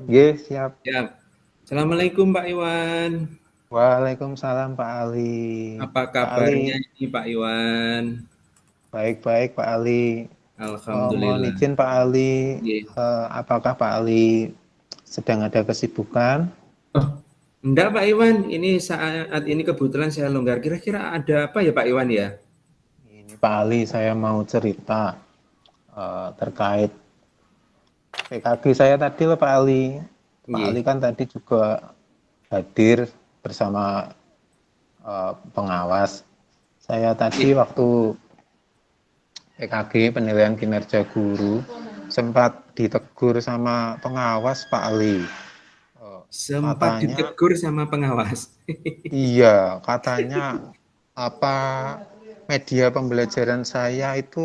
Ye, siap. Ya, Assalamualaikum Pak Iwan. Waalaikumsalam Pak Ali. Apa Pak Ali, kabarnya ini Pak Iwan? baik-baik Pak Ali. Mohon Alhamdulillah. izin Pak Ali, Ye. apakah Pak Ali sedang ada kesibukan? Oh, enggak Pak Iwan, ini saat ini kebetulan saya longgar. Kira-kira ada apa ya Pak Iwan ya? Ini Pak Ali, saya mau cerita terkait PKG saya tadi loh Pak Ali. Pak Ali Ye. kan tadi juga hadir bersama pengawas. Saya tadi Ye. waktu PKG penilaian kinerja guru sempat ditegur sama pengawas Pak Ali. Sempat Katanya ditegur sama pengawas. iya, katanya apa media pembelajaran saya itu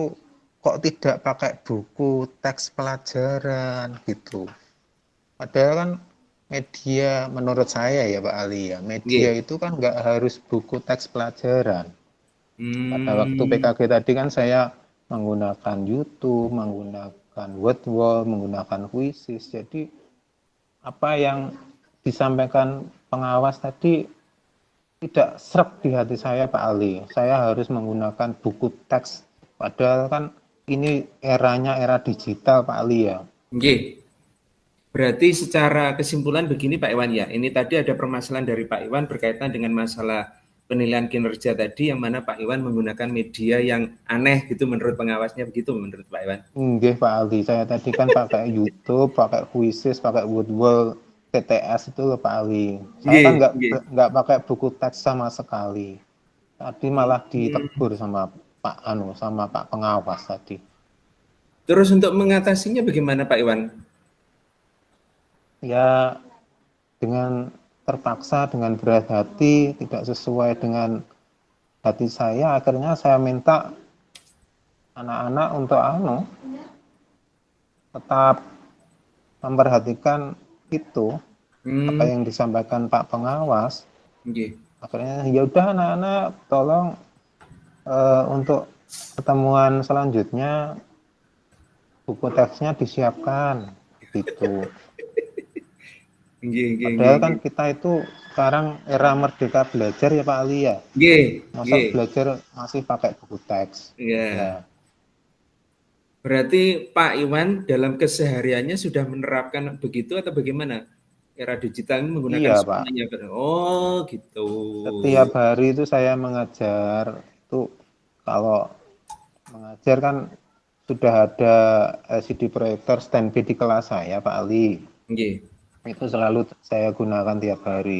kok tidak pakai buku teks pelajaran gitu. Padahal kan media menurut saya ya Pak Ali ya, media Ye. itu kan nggak harus buku teks pelajaran. Pada waktu Hmm, PKG tadi kan saya menggunakan YouTube, menggunakan Wordwall, menggunakan Quizzes. Jadi apa yang disampaikan pengawas tadi tidak srek di hati saya Pak Ali. Saya harus menggunakan buku teks. Padahal kan ini eranya era digital Pak Ali ya. ye. Berarti secara kesimpulan begini Pak Iwan ya, ini tadi ada permasalahan dari Pak Iwan berkaitan dengan masalah penilaian kinerja tadi yang mana Pak Iwan menggunakan media yang aneh gitu menurut pengawasnya begitu menurut Pak Iwan. Nggih Pak Ali, saya tadi kan pakai YouTube, pakai Quizzes, pakai Woodwall, TTS itu loh Pak Ali. Saya kan Nggih, nggak nggih. nggak pakai buku teks sama sekali. Tadi malah Hmm. ditegur sama sama Pak pengawas tadi. Terus untuk mengatasinya bagaimana Pak Iwan? Ya dengan terpaksa dengan berat hati tidak sesuai dengan hati saya, akhirnya saya minta anak-anak untuk tetap memperhatikan itu apa Hmm, yang disampaikan Pak pengawas. nggih. Akhirnya ya udah anak-anak tolong untuk pertemuan selanjutnya buku teksnya disiapkan gitu. Nggih, nggih, nggih, Padahal kan nggih. kita itu sekarang era merdeka belajar ya Pak Ali ya. Nggih, Masa nggih. belajar masih pakai buku teks. Ya, Ya. Berarti Pak Iwan dalam kesehariannya sudah menerapkan begitu atau bagaimana? Era digital ini menggunakan iya Pak. semuanya. Oh, gitu. Setiap hari itu saya mengajar itu kalau mengajar kan sudah ada LCD proyektor standby di kelas saya Pak Ali. Nggih. Itu selalu saya gunakan tiap hari.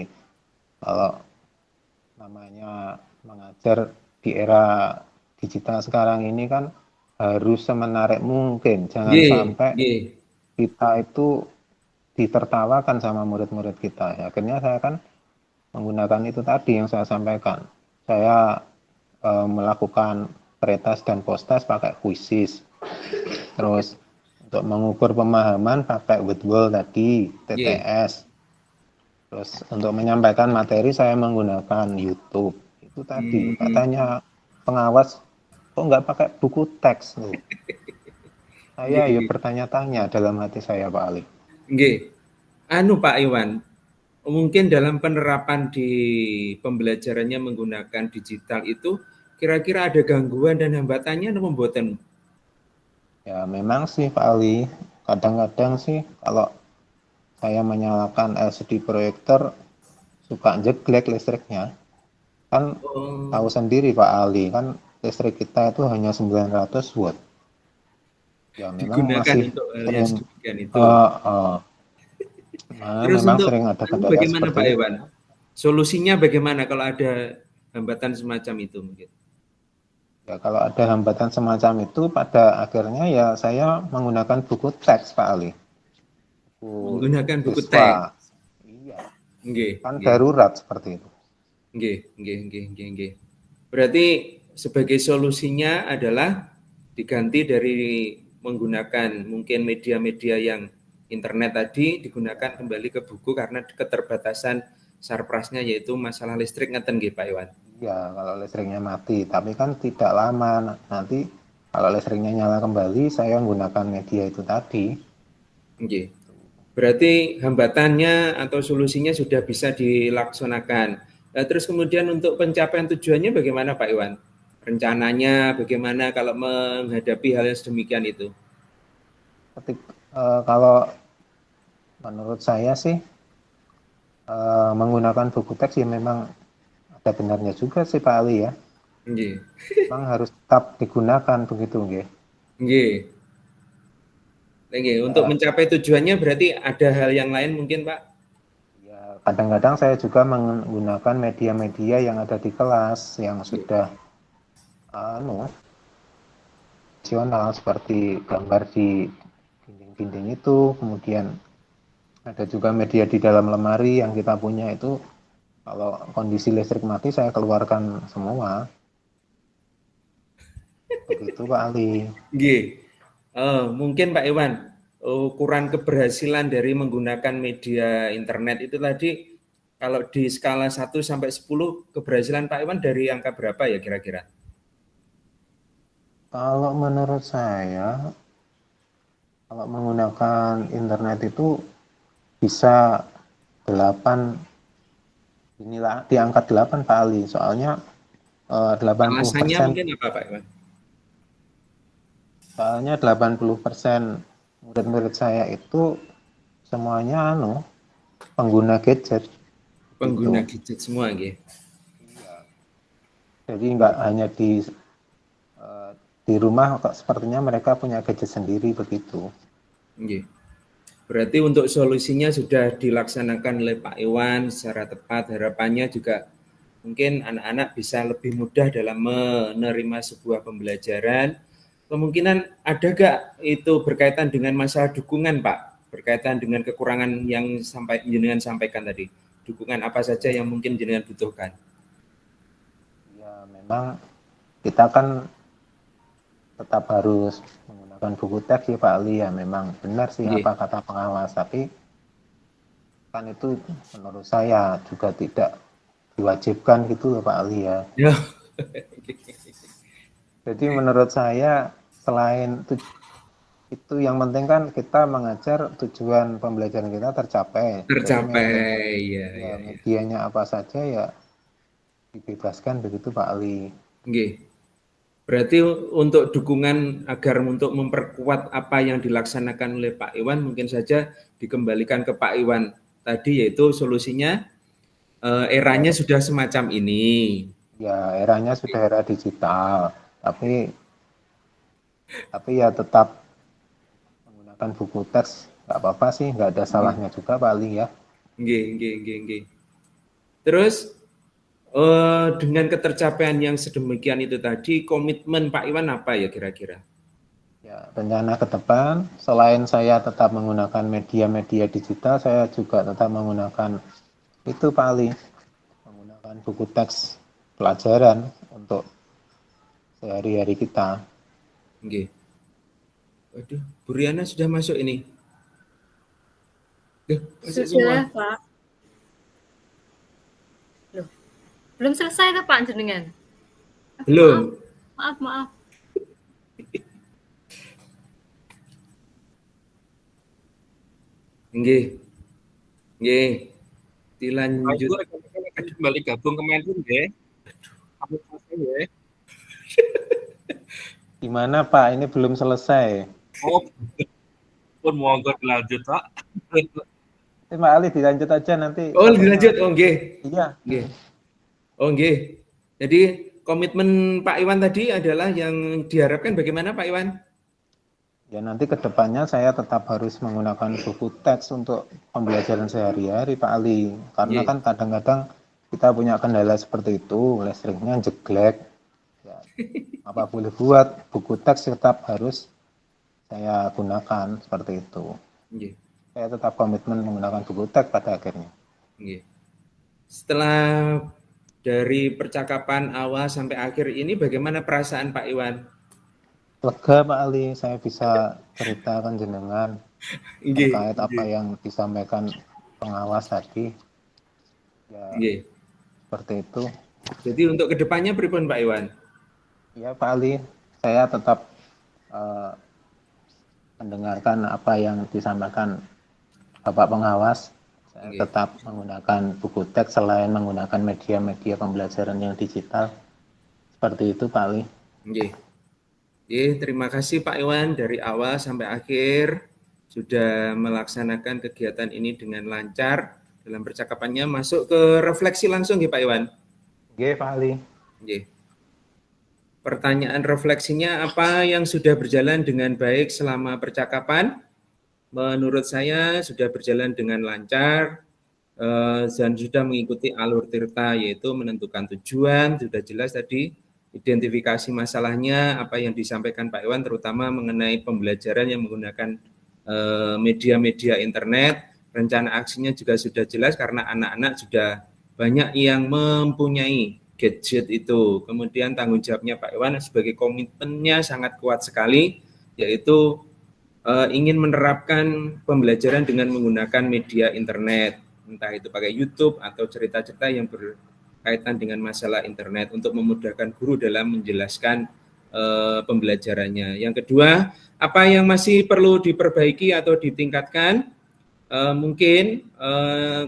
Kalau namanya mengajar di era digital sekarang ini kan harus semenarik mungkin. Jangan Nggih, sampai nggih. kita itu ditertawakan sama murid-murid kita. Akhirnya saya kan menggunakan itu tadi yang saya sampaikan. Saya melakukan pretas dan postas pakai quizzes. Terus untuk mengukur pemahaman pakai Wordwall tadi, Nggih. TTS. Terus untuk menyampaikan materi saya menggunakan YouTube. Itu tadi Hmm, katanya pengawas kok nggak pakai buku teks loh. Saya nggih, ya nggih. bertanya-tanya dalam hati saya Pak Ali. Nggih. Anu Pak Iwan, mungkin dalam penerapan di pembelajarannya menggunakan digital itu kira-kira ada gangguan dan hambatannya atau membuatan? Ya memang sih Pak Ali, kadang-kadang sih kalau saya menyalakan LCD proyektor suka jeglek listriknya. Kan tahu Oh, sendiri Pak Ali, kan listrik kita itu hanya 900 watt. Ya memang digunakan masih untuk hal yang sering sedemikian itu. uh, uh, Terus memang untuk sering ada anu kendala bagaimana seperti Pak itu. Iwan? Solusinya bagaimana kalau ada hambatan semacam itu mungkin? Ya, kalau ada hambatan semacam itu, pada akhirnya ya saya menggunakan buku teks Pak Ali, buku Menggunakan buku siswa. teks. Iya, Nggih, kan nggih. darurat seperti itu. Nggih, nggih, nggih, nggih, nggih. Berarti sebagai solusinya adalah diganti dari menggunakan mungkin media-media yang internet tadi digunakan kembali ke buku karena keterbatasan sarprasnya yaitu masalah listrik ngeten nggih Pak Iwan. Iya, kalau listriknya mati, tapi kan tidak lama. Nanti kalau listriknya nyala kembali, saya menggunakan media itu tadi. Nggih. Berarti hambatannya atau solusinya sudah bisa dilaksanakan. Nah, terus kemudian untuk pencapaian tujuannya bagaimana Pak Iwan? Rencananya bagaimana kalau menghadapi hal yang sedemikian itu? Kalau menurut saya sih menggunakan buku teks ya memang ada benarnya juga sih Pak Ali ya. Nggih. Memang harus tetap digunakan begitu nggih. Nggih. Nggih, untuk Ya, mencapai tujuannya berarti ada hal yang lain mungkin Pak? ya kadang-kadang saya juga menggunakan media-media yang ada di kelas yang Nggih. sudah fungsional seperti gambar di dinding-dinding itu, kemudian ada juga media di dalam lemari yang kita punya itu kalau kondisi listrik mati saya keluarkan semua. Begitu Pak Ali. Nggih. Mungkin Pak Iwan, ukuran keberhasilan dari menggunakan media internet itu tadi kalau di skala 1 sampai 10 keberhasilan Pak Iwan dari angka berapa ya kira-kira? Kalau menurut saya, kalau menggunakan internet itu bisa 8, inilah di angka 8 Pak Ali. Soalnya Alasannya 80%, mungkin apa Pak Iwan? soalnya 80% murid-murid saya itu semuanya pengguna gadget gitu. Pengguna gadget semua nggih. Iya. Jadi nggak hanya eh, di rumah kok sepertinya mereka punya gadget sendiri begitu. Nggih. Berarti untuk solusinya sudah dilaksanakan oleh Pak Iwan secara tepat. Harapannya juga mungkin anak-anak bisa lebih mudah dalam menerima sebuah pembelajaran. Kemungkinan ada gak itu berkaitan dengan masalah dukungan Pak? Berkaitan dengan kekurangan yang jenengan sampaikan tadi. Dukungan apa saja yang mungkin jenengan butuhkan? Ya memang kita kan tetap harus menggunakan buku teks ya Pak Ali ya. Memang benar sih Nggih. apa kata pengawas, tapi kan itu menurut saya juga tidak diwajibkan gitu loh Pak Ali ya. Ya. Jadi menurut saya selain itu yang penting kan kita mengajar tujuan pembelajaran kita tercapai. Jadi Tercapai, ya, ya ya, ya. medianya apa saja ya dibebaskan begitu Pak Ali. Nggih. Berarti untuk dukungan agar untuk memperkuat apa yang dilaksanakan oleh Pak Iwan mungkin saja dikembalikan ke Pak Iwan tadi yaitu solusinya eranya Ya, sudah semacam ini. ya eranya sudah era digital, tapi ya tetap menggunakan buku teks nggak apa-apa sih, nggak ada Nggih, salahnya juga paling ya. nggih, nggih, nggih, nggih. Terus dengan ketercapaian yang sedemikian itu tadi, komitmen Pak Iwan apa ya kira-kira? Ya, rencana ke depan selain saya tetap menggunakan media-media digital, saya juga tetap menggunakan itu paling menggunakan buku teks pelajaran untuk sehari-hari kita. Nggih. Waduh, Bu Riana sudah masuk ini. Duh, masuk semua. Sudah, Pak. Loh, belum selesai tuh Pak jenengan. Belum. Maaf. Nggih. Nggih. Dilanjut. Kembali gabung ke Menlu nggih. Gimana Pak? Ini belum selesai. Oh, pun monggo dilanjut, Pak. Pak Ali dilanjut aja nanti. Oh, dilanjut. Oh, nggih. Iya. Nggih. Oh, nggih. Jadi komitmen Pak Iwan tadi adalah yang diharapkan bagaimana Pak Iwan? Ya nanti kedepannya saya tetap harus menggunakan buku teks untuk pembelajaran sehari-hari Pak Ali. Karena Nggih. kan kadang-kadang kita punya kendala seperti itu, listriknya jeglek. Ya, apa boleh buat, buku teks tetap harus saya gunakan seperti itu. Nggih. Saya tetap komitmen menggunakan buku teks pada akhirnya. Nggih. Setelah dari percakapan awal sampai akhir ini bagaimana perasaan Pak Iwan? Lega Pak Ali, saya bisa ceritakan jenengan terkait apa yang disampaikan pengawas tadi. Ya, Nggih. seperti itu. Jadi untuk kedepannya pripun Pak Iwan? Ya Pak Ali, saya tetap mendengarkan apa yang disampaikan Bapak pengawas, saya Nggih. tetap menggunakan buku teks selain menggunakan media-media pembelajaran yang digital. Seperti itu Pak Ali. Nggih. Terima kasih Pak Iwan dari awal sampai akhir sudah melaksanakan kegiatan ini dengan lancar. Dalam percakapannya masuk ke refleksi langsung ya Pak Iwan. Oke Pak Ali. Nggih. Pertanyaan refleksinya, apa yang sudah berjalan dengan baik selama percakapan? Menurut saya sudah berjalan dengan lancar dan sudah mengikuti alur tirta, yaitu menentukan tujuan, sudah jelas tadi, identifikasi masalahnya, apa yang disampaikan Pak Iwan, terutama mengenai pembelajaran yang menggunakan media-media internet. Rencana aksinya juga sudah jelas karena anak-anak sudah banyak yang mempunyai gadget itu. Kemudian tanggung jawabnya Pak Iwan sebagai komitmennya sangat kuat sekali, yaitu ingin menerapkan pembelajaran dengan menggunakan media internet, entah itu pakai YouTube atau cerita-cerita yang berkaitan dengan masalah internet untuk memudahkan guru dalam menjelaskan pembelajarannya. Yang kedua, apa yang masih perlu diperbaiki atau ditingkatkan? Mungkin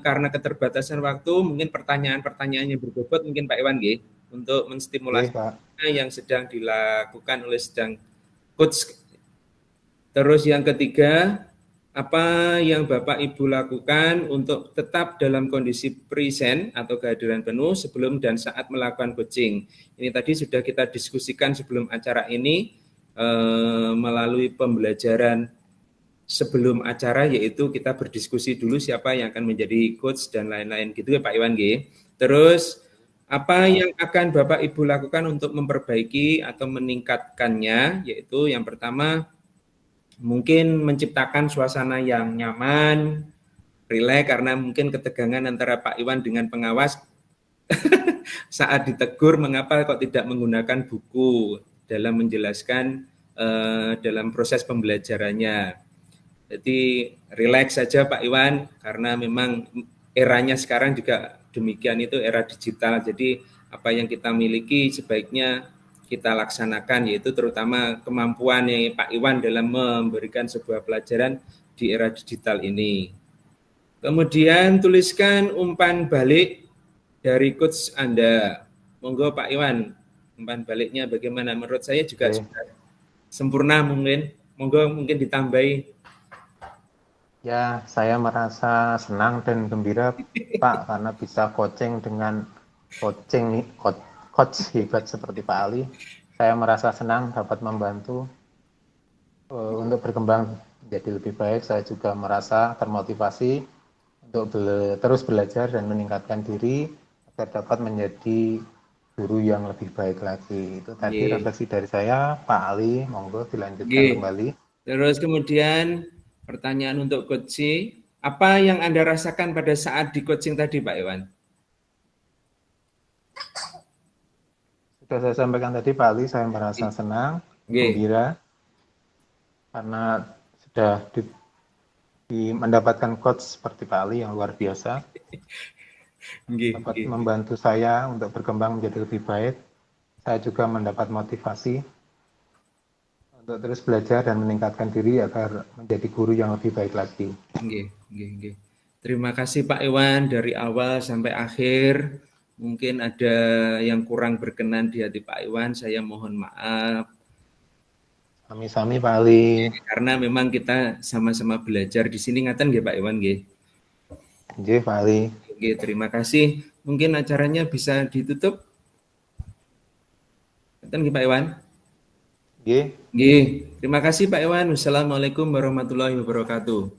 karena keterbatasan waktu, mungkin pertanyaan-pertanyaan yang berbobot mungkin Pak Iwan nggih, untuk menstimulasi yang sedang dilakukan oleh coach. Terus yang ketiga, apa yang Bapak Ibu lakukan untuk tetap dalam kondisi present atau kehadiran penuh sebelum dan saat melakukan coaching. Ini tadi sudah kita diskusikan sebelum acara ini melalui pembelajaran sebelum acara, yaitu kita berdiskusi dulu siapa yang akan menjadi coach dan lain-lain gitu ya Pak Iwan G. Terus apa yang akan Bapak Ibu lakukan untuk memperbaiki atau meningkatkannya, yaitu yang pertama mungkin menciptakan suasana yang nyaman, rileks, karena mungkin ketegangan antara Pak Iwan dengan pengawas saat ditegur mengapa kok tidak menggunakan buku dalam menjelaskan dalam proses pembelajarannya. Jadi rileks saja Pak Iwan, karena memang eranya sekarang juga demikian, itu era digital. Jadi apa yang kita miliki sebaiknya kita laksanakan, yaitu terutama kemampuan Pak Iwan dalam memberikan sebuah pelajaran di era digital ini. Kemudian tuliskan umpan balik dari coach Anda. Monggo Pak Iwan, umpan baliknya bagaimana? Menurut saya juga sudah sempurna mungkin. Monggo mungkin ditambahi. Ya, saya merasa senang dan gembira Pak karena bisa coaching dengan coach hebat seperti Pak Ali. Saya merasa senang dapat membantu untuk berkembang menjadi lebih baik. Saya juga merasa termotivasi untuk terus belajar dan meningkatkan diri agar dapat menjadi guru yang lebih baik lagi. Itu tadi refleksi dari saya, Pak Ali. Monggo dilanjutkan kembali. Terus kemudian pertanyaan untuk coaching, apa yang Anda rasakan pada saat di coaching tadi Pak Iwan? Sudah saya sampaikan tadi Pak Ali, saya merasa senang, gembira, karena sudah mendapatkan coach seperti Pak Ali yang luar biasa. Dapat membantu saya untuk berkembang menjadi lebih baik. Saya juga mendapat motivasi untuk terus belajar dan meningkatkan diri agar menjadi guru yang lebih baik lagi. Terima kasih Pak Iwan dari awal sampai akhir. Mungkin ada yang kurang berkenan di hati Pak Iwan, saya mohon maaf. Sami-sami Pak Ali. Karena memang kita sama-sama belajar di sini, ngaten nggih Pak Iwan nggih. Nggih Pak Ali. Terima kasih. Mungkin acaranya bisa ditutup. Ngaten nggih Pak Iwan? Nggih. Terima kasih Pak Iwan. Wassalamualaikum warahmatullahi wabarakatuh.